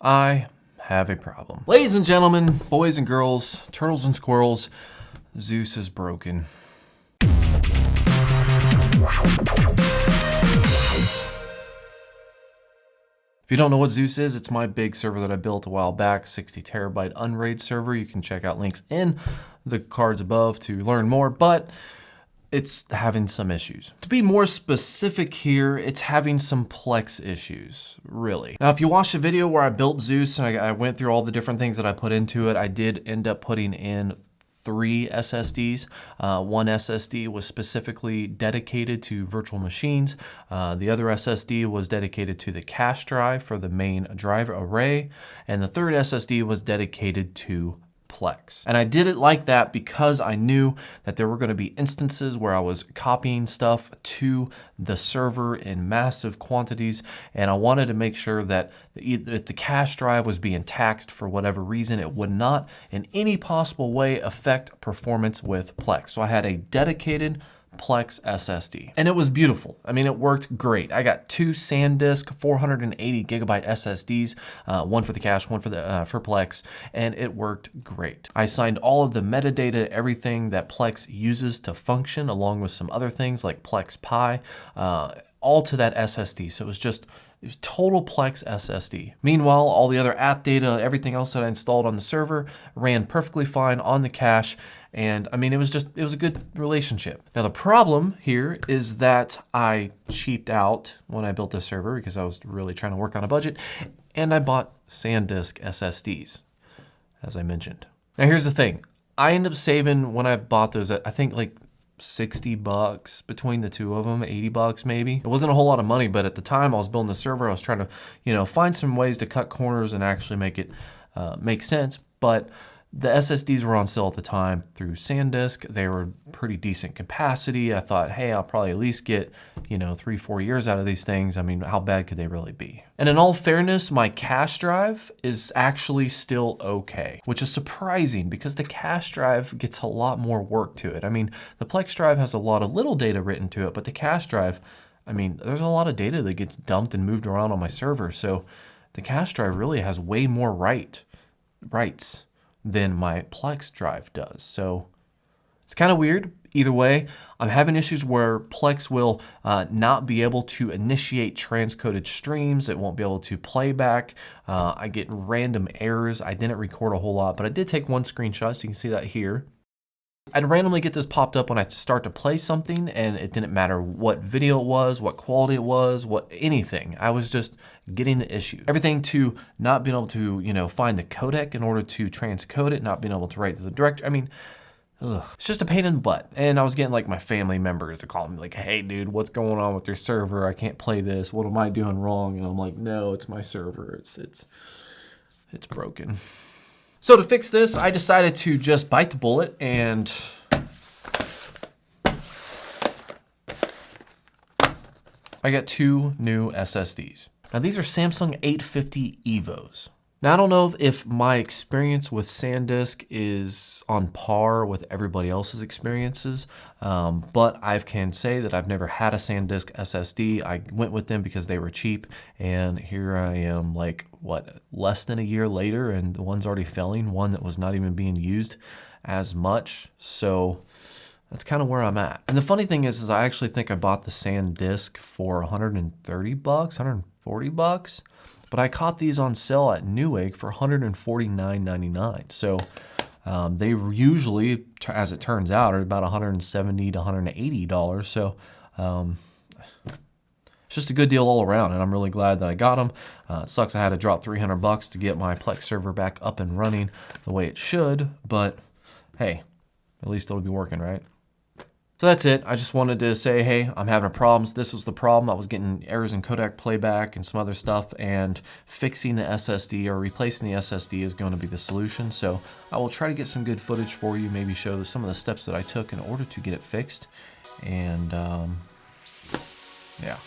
I have a problem. Ladies and gentlemen, boys and girls, turtles and squirrels, Zeus is broken. If you don't know what Zeus is, it's my big server that I built a while back, 60 terabyte unraid server. You can check out links in the cards above to learn more, but it's having some issues. To be more specific here, it's having some Plex issues, really. Now, if you watched the video where I built Zeus and I went through all the different things that I put into it, I did end up putting in 3 SSDs. One SSD was specifically dedicated to virtual machines. The other SSD was dedicated to the cache drive for the main drive array. And the third SSD was dedicated to Plex. And I did it like that because I knew that there were going to be instances where I was copying stuff to the server in massive quantities, and I wanted to make sure that if the cache drive was being taxed for whatever reason, it would not in any possible way affect performance with Plex. So I had a dedicated Plex SSD, and it was beautiful. I mean, it worked great. I got 2 SanDisk 480 gigabyte SSDs, one for the cache, one for Plex, and it worked great. I signed all of the metadata, everything that Plex uses to function, along with some other things like Plex Pi, all to that SSD. So it was total Plex SSD. Meanwhile, all the other app data, everything else that I installed on the server ran perfectly fine on the cache. And I mean, it was a good relationship. Now, the problem here is that I cheaped out when I built this server because I was really trying to work on a budget, and I bought SanDisk SSDs, as I mentioned. Now, here's the thing. I ended up saving, when I bought those, I think like $60 between the two of them, $80 maybe. It wasn't a whole lot of money, but at the time I was building the server, I was trying to, find some ways to cut corners and actually make it make sense. But the SSDs were on sale at the time through SanDisk. They were pretty decent capacity. I thought, hey, I'll probably at least get, 3-4 years out of these things. I mean, how bad could they really be? And in all fairness, my cache drive is actually still okay, which is surprising because the cache drive gets a lot more work to it. I mean, the Plex drive has a lot of little data written to it, but the cache drive, I mean, there's a lot of data that gets dumped and moved around on my server. So the cache drive really has way more writes than my Plex drive does. So it's kind of weird. Either way, I'm having issues where Plex will not be able to initiate transcoded streams. It won't be able to play back. I get random errors. I didn't record a whole lot, but I did take one screenshot, so you can see that here. I'd randomly get this popped up when I start to play something, and it didn't matter what video it was, what quality it was, anything. I was just getting the issue. Everything to not being able to, find the codec in order to transcode it, not being able to write to the directory. I mean, it's just a pain in the butt. And I was getting like my family members to call me like, hey dude, what's going on with your server? I can't play this. What am I doing wrong? And I'm like, no, it's my server. It's broken. So to fix this, I decided to just bite the bullet and I got 2 new SSDs. Now these are Samsung 850 EVOs. Now I don't know if my experience with SanDisk is on par with everybody else's experiences, but I can say that I've never had a SanDisk SSD. I went with them because they were cheap, and here I am like, less than a year later, and the one's already failing, one that was not even being used as much. So that's kind of where I'm at. And the funny thing is I actually think I bought the SanDisk for $130, $140. But I caught these on sale at Newegg for $149.99. So they usually, as it turns out, are about $170 to $180. So it's just a good deal all around, and I'm really glad that I got them. It sucks I had to drop $300 to get my Plex server back up and running the way it should, but hey, at least it'll be working, right? So that's it. I just wanted to say, hey, I'm having problems. This was the problem. I was getting errors in codec playback and some other stuff, and fixing the SSD or replacing the SSD is going to be the solution. So I will try to get some good footage for you, maybe show some of the steps that I took in order to get it fixed. And yeah.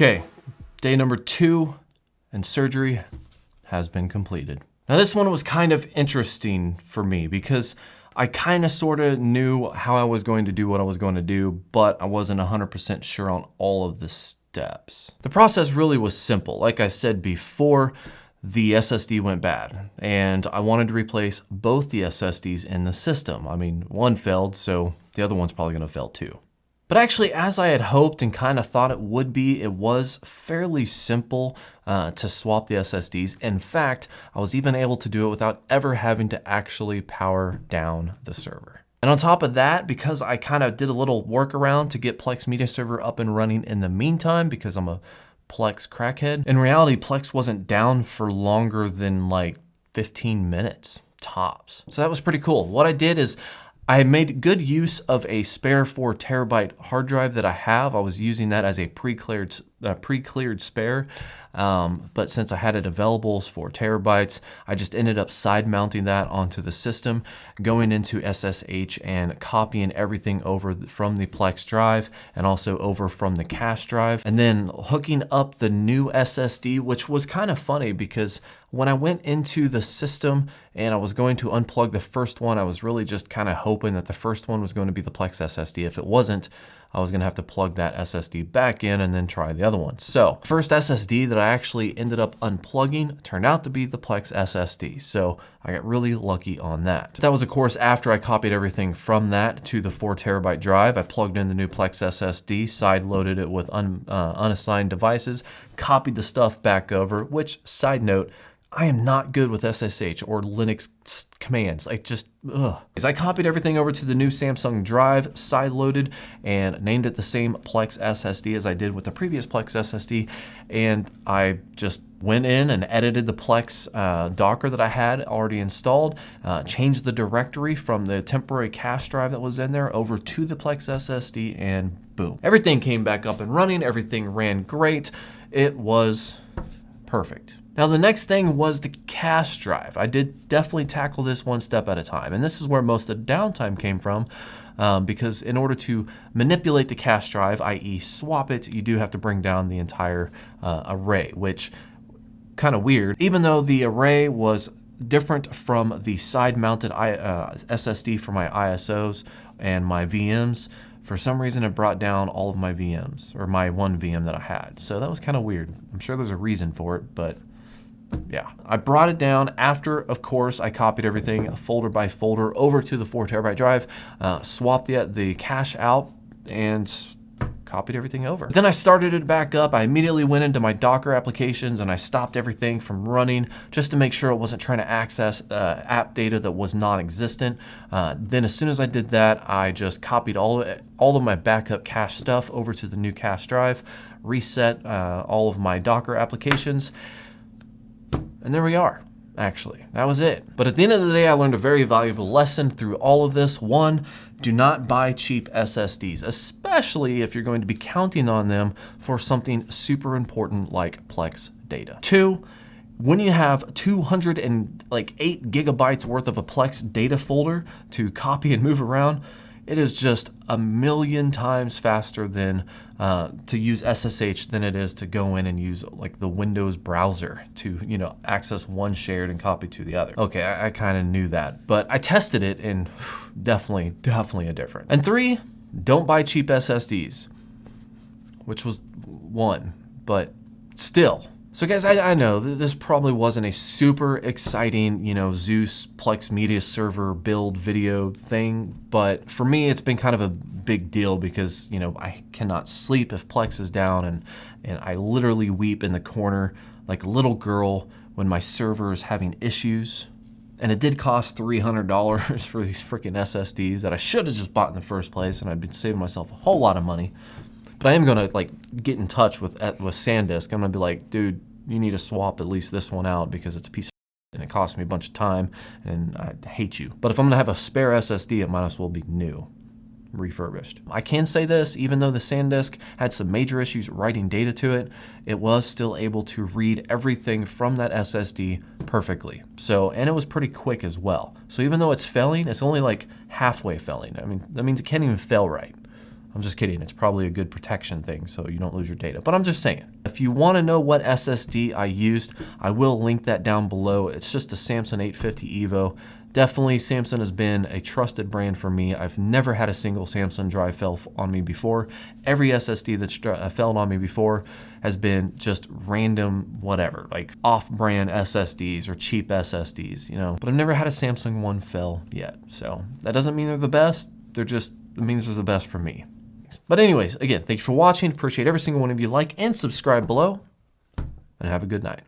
Okay, day number 2 and surgery has been completed. Now this one was kind of interesting for me because I kind of sort of knew how I was going to do what I was going to do, but I wasn't 100% sure on all of the steps. The process really was simple. Like I said before, the SSD went bad and I wanted to replace both the SSDs in the system. I mean, one failed, so the other one's probably gonna fail too. But actually, as I had hoped and kind of thought it would be, it was fairly simple to swap the SSDs. In fact, I was even able to do it without ever having to actually power down the server. And on top of that, because I kind of did a little workaround to get Plex Media Server up and running in the meantime, because I'm a Plex crackhead, in reality, Plex wasn't down for longer than like 15 minutes tops. So that was pretty cool. What I did is I made good use of a spare 4 terabyte hard drive that I have. I was using that as a pre-cleared spare, but since I had it available as 4 terabytes, I just ended up side mounting that onto the system, going into SSH and copying everything over from the Plex drive and also over from the cache drive, and then hooking up the new SSD, which was kind of funny because when I went into the system and I was going to unplug the first one, I was really just kind of hoping that the first one was going to be the Plex SSD. If it wasn't, I was gonna have to plug that SSD back in and then try the other one. So first SSD that I actually ended up unplugging turned out to be the Plex SSD. So I got really lucky on that. That was of course after I copied everything from that to the 4 terabyte drive. I plugged in the new Plex SSD, side loaded it with unassigned devices, copied the stuff back over, which side note, I am not good with SSH or Linux commands. I just, ugh. I copied everything over to the new Samsung drive, side-loaded, and named it the same Plex SSD as I did with the previous Plex SSD. And I just went in and edited the Plex Docker that I had already installed, changed the directory from the temporary cache drive that was in there over to the Plex SSD, and boom. Everything came back up and running. Everything ran great. It was perfect. Now the next thing was the cache drive. I did definitely tackle this one step at a time, and this is where most of the downtime came from, because in order to manipulate the cache drive, i.e. swap it, you do have to bring down the entire array, which kind of weird. Even though the array was different from the side-mounted SSD for my ISOs and my VMs, for some reason it brought down all of my VMs, or my one VM that I had. So that was kind of weird. I'm sure there's a reason for it, but yeah, I brought it down after, of course, I copied everything folder by folder over to the 4 terabyte drive, swapped the cache out, and copied everything over. Then I started it back up. I immediately went into my Docker applications and I stopped everything from running just to make sure it wasn't trying to access app data that was non-existent. Then as soon as I did that, I just copied all of my backup cache stuff over to the new cache drive, reset all of my Docker applications, and there we are. Actually, that was it. But at the end of the day, I learned a very valuable lesson through all of this. One, do not buy cheap SSDs, especially if you're going to be counting on them for something super important like Plex data. Two, when you have 208 gigabytes worth of a Plex data folder to copy and move around, it is just a million times faster than to use SSH than it is to go in and use like the Windows browser to, access one shared and copy to the other. Okay, I kind of knew that, but I tested it and definitely a difference. And three, don't buy cheap SSDs, which was one, but still. So guys, I know this probably wasn't a super exciting, Zeus Plex Media Server build video thing, but for me, it's been kind of a big deal because, I cannot sleep if Plex is down, and I literally weep in the corner like a little girl when my server is having issues. And it did cost $300 for these freaking SSDs that I should have just bought in the first place, and I'd been saving myself a whole lot of money. But I am gonna get in touch with SanDisk. I'm gonna be like, dude, you need to swap at least this one out because it's a piece of and it cost me a bunch of time and I hate you. But if I'm gonna have a spare SSD, it might as well be new, refurbished. I can say this, even though the SanDisk had some major issues writing data to it, it was still able to read everything from that SSD perfectly. So, and it was pretty quick as well. So even though it's failing, it's only like halfway failing. I mean, that means it can't even fail right. I'm just kidding. It's probably a good protection thing so you don't lose your data. But I'm just saying, if you want to know what SSD I used, I will link that down below. It's just a Samsung 850 EVO. Definitely, Samsung has been a trusted brand for me. I've never had a single Samsung drive fail on me before. Every SSD that's failed on me before has been just random whatever, like off-brand SSDs or cheap SSDs, you know. But I've never had a Samsung one fail yet. So that doesn't mean they're the best. It means they're the best for me. But anyways, again, thank you for watching. Appreciate every single one of you. Like and subscribe below, and have a good night.